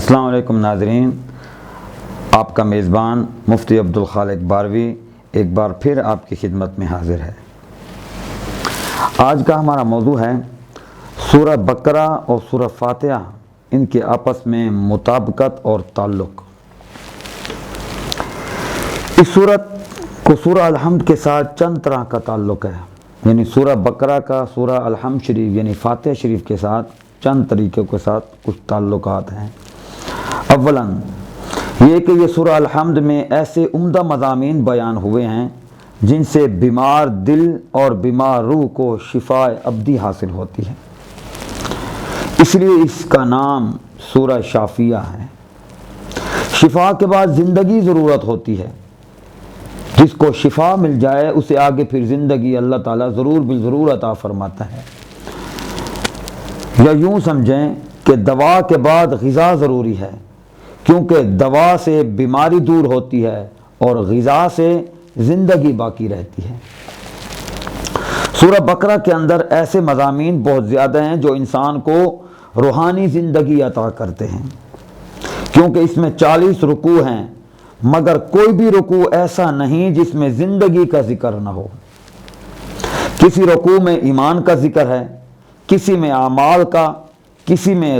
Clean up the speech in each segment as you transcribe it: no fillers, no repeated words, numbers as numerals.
السلام علیکم ناظرین، آپ کا میزبان مفتی عبدالخالق باروی ایک بار پھر آپ کی خدمت میں حاضر ہے۔ آج کا ہمارا موضوع ہے سورہ بقرہ اور سورہ فاتحہ، ان کے آپس میں مطابقت اور تعلق۔ اس سورت کو سورہ الحمد کے ساتھ چند طرح کا تعلق ہے، یعنی سورہ بقرہ کا سورہ الحمد شریف یعنی فاتحہ شریف کے ساتھ چند طریقوں کے ساتھ کچھ تعلقات ہیں۔ اولاً یہ کہ یہ سورہ الحمد میں ایسے عمدہ مضامین بیان ہوئے ہیں جن سے بیمار دل اور بیمار روح کو شفاء ابدی حاصل ہوتی ہے، اس لیے اس کا نام سورہ شافیہ ہے۔ شفا کے بعد زندگی ضرورت ہوتی ہے، جس کو شفا مل جائے اسے آگے پھر زندگی اللہ تعالیٰ ضرور بالضرور عطا فرماتا ہے۔ یا یوں سمجھیں کہ دوا کے بعد غذا ضروری ہے، کیونکہ دوا سے بیماری دور ہوتی ہے اور غذا سے زندگی باقی رہتی ہے۔ سورہ بقرہ کے اندر ایسے مضامین بہت زیادہ ہیں جو انسان کو روحانی زندگی عطا کرتے ہیں، کیونکہ اس میں 40 رکوع ہیں، مگر کوئی بھی رکوع ایسا نہیں جس میں زندگی کا ذکر نہ ہو۔ کسی رکوع میں ایمان کا ذکر ہے، کسی میں اعمال کا، کسی میں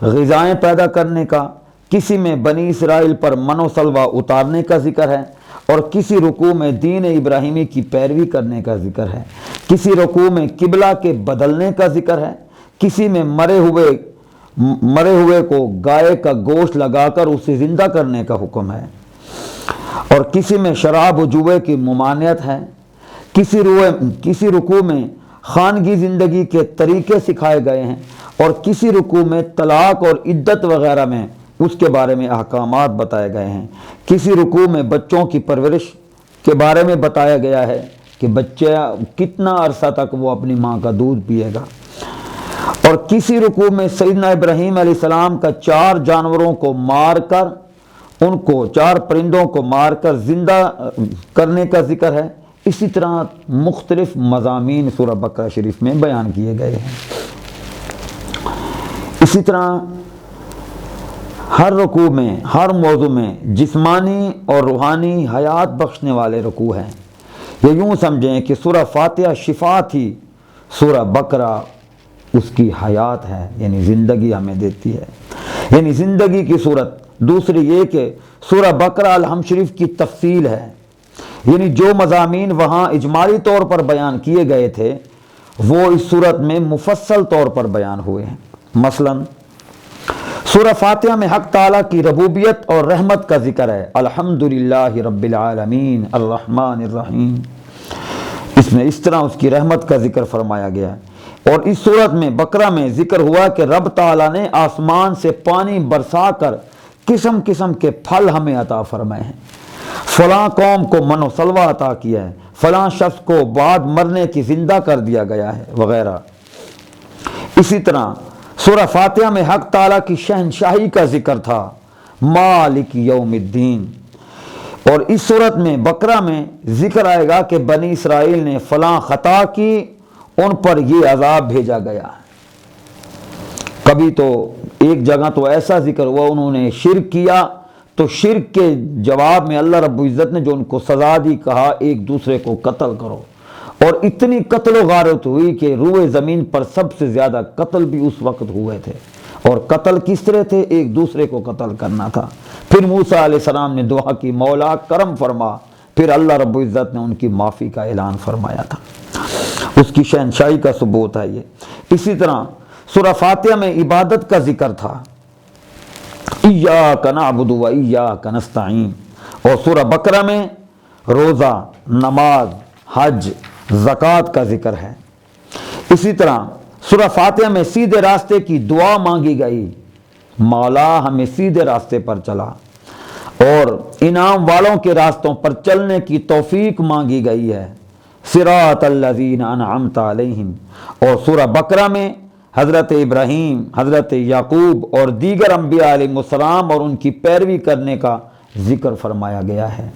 غذائیں پیدا کرنے کا، کسی میں بنی اسرائیل پر من و سلوہ اتارنے کا ذکر ہے، اور کسی رکوع میں دین ابراہیمی کی پیروی کرنے کا ذکر ہے، کسی رکوع میں قبلہ کے بدلنے کا ذکر ہے، کسی میں مرے ہوئے کو گائے کا گوشت لگا کر اسے زندہ کرنے کا حکم ہے، اور کسی میں شراب و جوے کی ممانعت ہے، کسی رکوع میں خانگی زندگی کے طریقے سکھائے گئے ہیں، اور کسی رکوع میں طلاق اور عدت وغیرہ میں اس کے بارے میں احکامات بتائے گئے ہیں، کسی رکوع میں بچوں کی پرورش کے بارے میں بتایا گیا ہے کہ بچہ کتنا عرصہ تک وہ اپنی ماں کا دودھ پیے گا، اور کسی رکوع میں سیدنا ابراہیم علیہ السلام کا 4 جانوروں کو مار کر 4 پرندوں کو مار کر زندہ کرنے کا ذکر ہے۔ اسی طرح مختلف مضامین سورہ بقرہ شریف میں بیان کیے گئے ہیں۔ اسی طرح ہر رکوع میں، ہر موضوع میں جسمانی اور روحانی حیات بخشنے والے رکوع ہیں۔ یہ یوں سمجھیں کہ سورہ فاتحہ شفا تھی، سورہ بقرہ اس کی حیات ہے، یعنی زندگی ہمیں دیتی ہے، یعنی زندگی کی صورت۔ دوسری یہ کہ سورہ بقرہ الحمد شریف کی تفصیل ہے، یعنی جو مضامین وہاں اجمالی طور پر بیان کیے گئے تھے وہ اس صورت میں مفصل طور پر بیان ہوئے ہیں۔ مثلاً سورہ فاتحہ میں حق تعالیٰ کی ربوبیت اور رحمت کا ذکر ہے، الحمدللہ رب العالمین الرحمن الرحیم، اس میں اس طرح اس کی رحمت کا ذکر فرمایا گیا ہے۔ اور اس صورت میں بقرہ میں ذکر ہوا کہ رب تعالیٰ نے آسمان سے پانی برسا کر قسم قسم کے پھل ہمیں عطا فرمائے ہیں، فلاں قوم کو من و سلوہ عطا کیا ہے، فلاں شخص کو بعد مرنے کی زندہ کر دیا گیا ہے وغیرہ۔ اسی طرح سورہ فاتحہ میں حق تعالیٰ کی شہنشاہی کا ذکر تھا، مالک یوم الدین، اور اس صورت میں بقرہ میں ذکر آئے گا کہ بنی اسرائیل نے فلاں خطا کی، ان پر یہ عذاب بھیجا گیا۔ کبھی تو ایک جگہ تو ایسا ذکر ہوا انہوں نے شرک کیا، تو شرک کے جواب میں اللہ رب العزت نے جو ان کو سزا دی، کہا ایک دوسرے کو قتل کرو، اور اتنی قتل و غارت ہوئی کہ روئے زمین پر سب سے زیادہ قتل بھی اس وقت ہوئے تھے۔ اور قتل کس طرح تھے؟ ایک دوسرے کو قتل کرنا تھا۔ پھر موسیٰ علیہ السلام نے دعا کی، مولا کرم فرما، پھر اللہ رب العزت نے ان کی معافی کا اعلان فرمایا تھا، اس کی شہنشاہی کا ثبوت ہے یہ۔ اسی طرح سورہ فاتحہ میں عبادت کا ذکر تھا، ایاک نعبد و ایاک نستعین، اور سورہ بقرہ میں روزہ، نماز، حج، زکوٰۃ کا ذکر ہے۔ اسی طرح سورہ فاتحہ میں سیدھے راستے کی دعا مانگی گئی، مولا ہمیں سیدھے راستے پر چلا، اور انعام والوں کے راستوں پر چلنے کی توفیق مانگی گئی ہے، صراط الذین انعمت علیہم۔ اور سورہ بقرہ میں حضرت ابراہیم، حضرت یعقوب اور دیگر انبیاء علیہ السلام اور ان کی پیروی کرنے کا ذکر فرمایا گیا ہے۔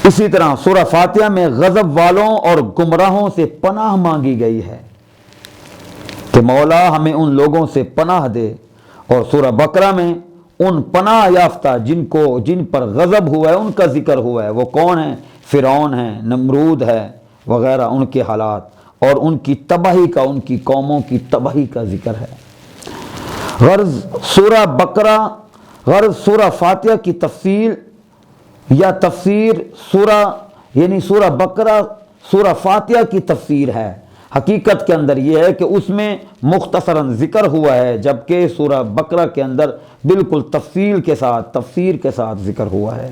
اسی طرح سورہ فاتحہ میں غضب والوں اور گمراہوں سے پناہ مانگی گئی ہے کہ مولا ہمیں ان لوگوں سے پناہ دے اور سورہ بقرہ میں ان پناہ یافتہ جن پر غضب ہوا ہے ان کا ذکر ہوا ہے۔ وہ کون ہیں؟ فرعون ہے، نمرود ہے وغیرہ، ان کے حالات اور ان کی تباہی کا، ان کی قوموں کی تباہی کا ذکر ہے۔ غرض سورہ فاتحہ کی تفصیل یا تفسیر سورہ بقرہ سورہ فاتحہ کی تفسیر ہے۔ حقیقت کے اندر یہ ہے کہ اس میں مختصراً ذکر ہوا ہے، جبکہ سورہ بقرہ کے اندر بالکل تفصیل کے ساتھ، تفسیر کے ساتھ ذکر ہوا ہے۔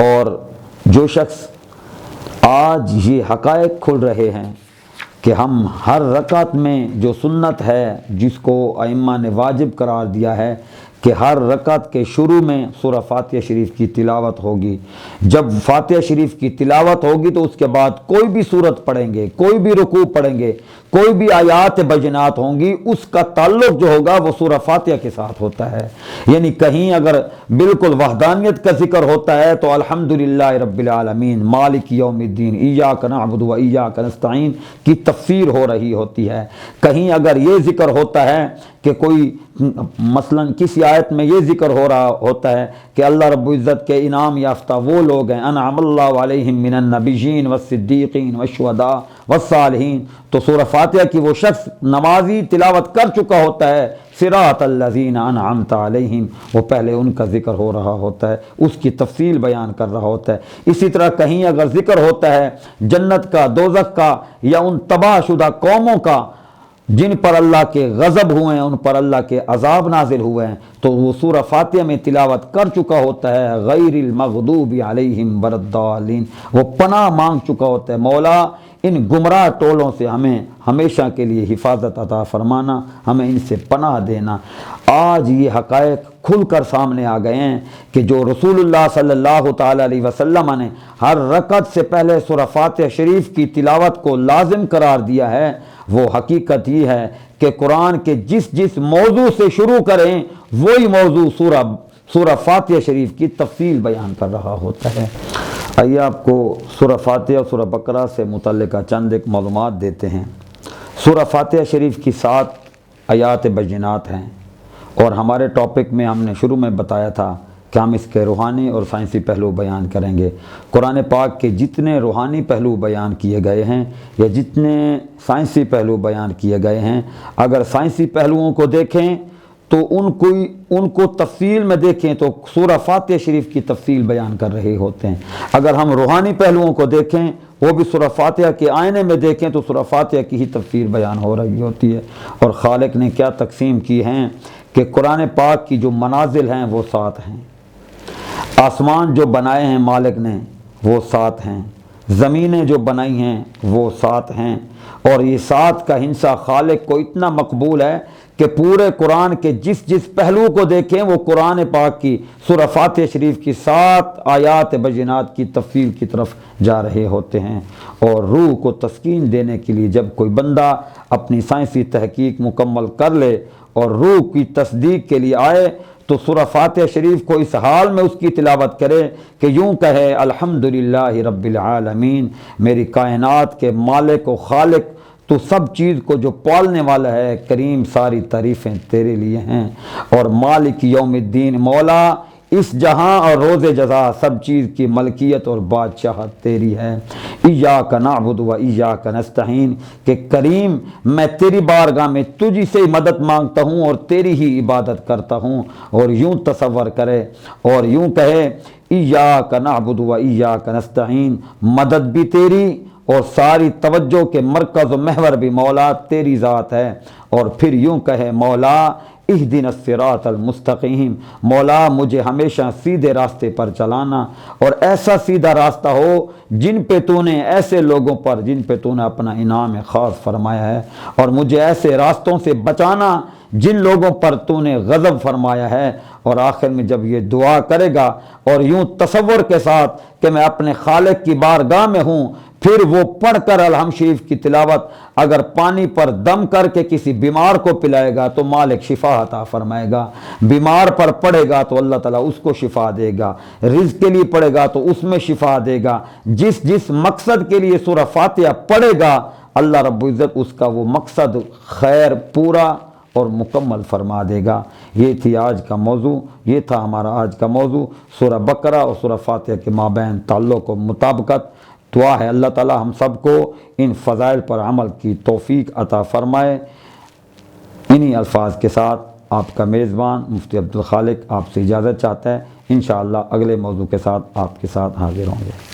اور جو شخص آج یہ حقائق کھل رہے ہیں کہ ہم ہر رکعت میں جو سنت ہے جس کو ائمہ نے واجب قرار دیا ہے کہ ہر رکعت کے شروع میں سورہ فاتحہ شریف کی تلاوت ہوگی، جب فاتحہ شریف کی تلاوت ہوگی تو اس کے بعد کوئی بھی سورت پڑھیں گے، کوئی بھی رکوع پڑھیں گے، کوئی بھی آیات بینات ہوں گی، اس کا تعلق جو ہوگا وہ سورہ فاتحہ کے ساتھ ہوتا ہے۔ یعنی کہیں اگر بالکل وحدانیت کا ذکر ہوتا ہے تو الحمدللہ رب العالمین مالک یوم الدین ایاک نعبد و ایاک نستعین کی تفسیر ہو رہی ہوتی ہے۔ کہیں اگر یہ ذکر ہوتا ہے کہ کوئی مثلا کسی آیت میں یہ ذکر ہو رہا ہوتا ہے کہ اللہ رب العزت کے انعام یافتہ وہ لوگ ہیں انعم اللہ علیہم من النبیین والصدیقین والشہداء والصالحین، تو سورہ فاتحہ کی وہ شخص نمازی تلاوت کر چکا ہوتا ہے صراط الذین انعمت علیہم، وہ پہلے ان کا ذکر ہو رہا ہوتا ہے، اس کی تفصیل بیان کر رہا ہوتا ہے۔ اسی طرح کہیں اگر ذکر ہوتا ہے جنت کا، دوزخ کا، یا ان تباہ شدہ قوموں کا جن پر اللہ کے غضب ہوئے ہیں، ان پر اللہ کے عذاب نازل ہوئے ہیں، تو وہ سورہ فاتحہ میں تلاوت کر چکا ہوتا ہے غیر المغضوب علیہم ولا، وہ پناہ مانگ چکا ہوتا ہے مولا ان گمراہ ٹولوں سے ہمیں ہمیشہ کے لیے حفاظت عطا فرمانا، ہمیں ان سے پناہ دینا۔ آج یہ حقائق کھل کر سامنے آ گئے ہیں کہ جو رسول اللہ صلی اللہ تعالی علیہ وسلم نے ہر رکعت سے پہلے سورہ فاتحہ شریف کی تلاوت کو لازم قرار دیا ہے، وہ حقیقت یہ ہے کہ قرآن کے جس موضوع سے شروع کریں وہی موضوع سورہ فاتحہ شریف کی تفصیل بیان کر رہا ہوتا ہے۔ آئیے آپ کو سورہ فاتحہ اور سورہ بقرہ سے متعلقہ چند ایک معلومات دیتے ہیں۔ سورہ فاتحہ شریف کی 7 آیات بینات ہیں، اور ہمارے ٹاپک میں ہم نے شروع میں بتایا تھا کہ ہم اس کے روحانی اور سائنسی پہلو بیان کریں گے۔ قرآن پاک کے جتنے روحانی پہلو بیان کیے گئے ہیں یا جتنے سائنسی پہلو بیان کیے گئے ہیں، اگر سائنسی پہلوؤں کو دیکھیں تو ان کو تفصیل میں دیکھیں تو سورہ فاتحہ شریف کی تفصیل بیان کر رہے ہوتے ہیں۔ اگر ہم روحانی پہلوؤں کو دیکھیں، وہ بھی سورہ فاتحہ کے آئینے میں دیکھیں تو سورہ فاتحہ کی ہی تفسیر بیان ہو رہی ہوتی ہے۔ اور خالق نے کیا تقسیم کی ہیں کہ قرآن پاک کی جو منازل ہیں وہ 7 ہیں، آسمان جو بنائے ہیں مالک نے وہ 7 ہیں، زمینیں جو بنائی ہیں وہ 7 ہیں، اور یہ 7 کا ہنسا خالق کو اتنا مقبول ہے کہ پورے قرآن کے جس پہلو کو دیکھیں وہ قرآن پاک کی سورہ فاتحہ شریف کی 7 آیات بینات کی تفصیل کی طرف جا رہے ہوتے ہیں۔ اور روح کو تسکین دینے کے لیے جب کوئی بندہ اپنی سائنسی تحقیق مکمل کر لے اور روح کی تصدیق کے لیے آئے تو سورہ فاتحہ شریف کو اس حال میں اس کی تلاوت کرے کہ یوں کہے الحمدللہ رب العالمین، میری کائنات کے مالک و خالق تو سب چیز کو جو پالنے والا ہے، کریم ساری تعریفیں تیرے لیے ہیں، اور مالک یوم الدین، مولا اس جہاں اور روز جزا سب چیز کی ملکیت اور بادشاہت تیری ہے۔ ایاک نعبد و ایاک نستعین، کہ کریم میں تیری بارگاہ میں تجھی سے مدد مانگتا ہوں اور تیری ہی عبادت کرتا ہوں۔ اور یوں تصور کرے اور یوں کہے ایاک نعبد و ایاک نستعین، مدد بھی تیری اور ساری توجہ کے مرکز و محور بھی مولا تیری ذات ہے۔ اور پھر یوں کہے مولا اہدنا الصراط المستقیم، مولا مجھے ہمیشہ سیدھے راستے پر چلانا، اور ایسا سیدھا راستہ ہو جن پہ تو نے ایسے لوگوں پر جن پہ تو نے اپنا انعام خاص فرمایا ہے، اور مجھے ایسے راستوں سے بچانا جن لوگوں پر تو نے غضب فرمایا ہے۔ اور آخر میں جب یہ دعا کرے گا اور یوں تصور کے ساتھ کہ میں اپنے خالق کی بارگاہ میں ہوں، پھر وہ پڑھ کر الحمد شریف کی تلاوت اگر پانی پر دم کر کے کسی بیمار کو پلائے گا تو مالک شفا عطا فرمائے گا، بیمار پر پڑھے گا تو اللہ تعالیٰ اس کو شفا دے گا، رزق کے لیے پڑھے گا تو اس میں شفا دے گا، جس مقصد کے لیے سورہ فاتحہ پڑھے گا اللہ رب العزت اس کا وہ مقصد خیر پورا اور مکمل فرما دے گا۔ یہ تھی آج کا موضوع، یہ تھا ہمارا آج کا موضوع، سورہ بقرہ اور سورہ فاتحہ کے مابین تعلق و مطابقت۔ دعا ہے اللہ تعالی ہم سب کو ان فضائل پر عمل کی توفیق عطا فرمائے۔ انہی الفاظ کے ساتھ آپ کا میزبان مفتی عبدالخالق آپ سے اجازت چاہتا ہے۔ انشاءاللہ اگلے موضوع کے ساتھ آپ کے ساتھ حاضر ہوں گے۔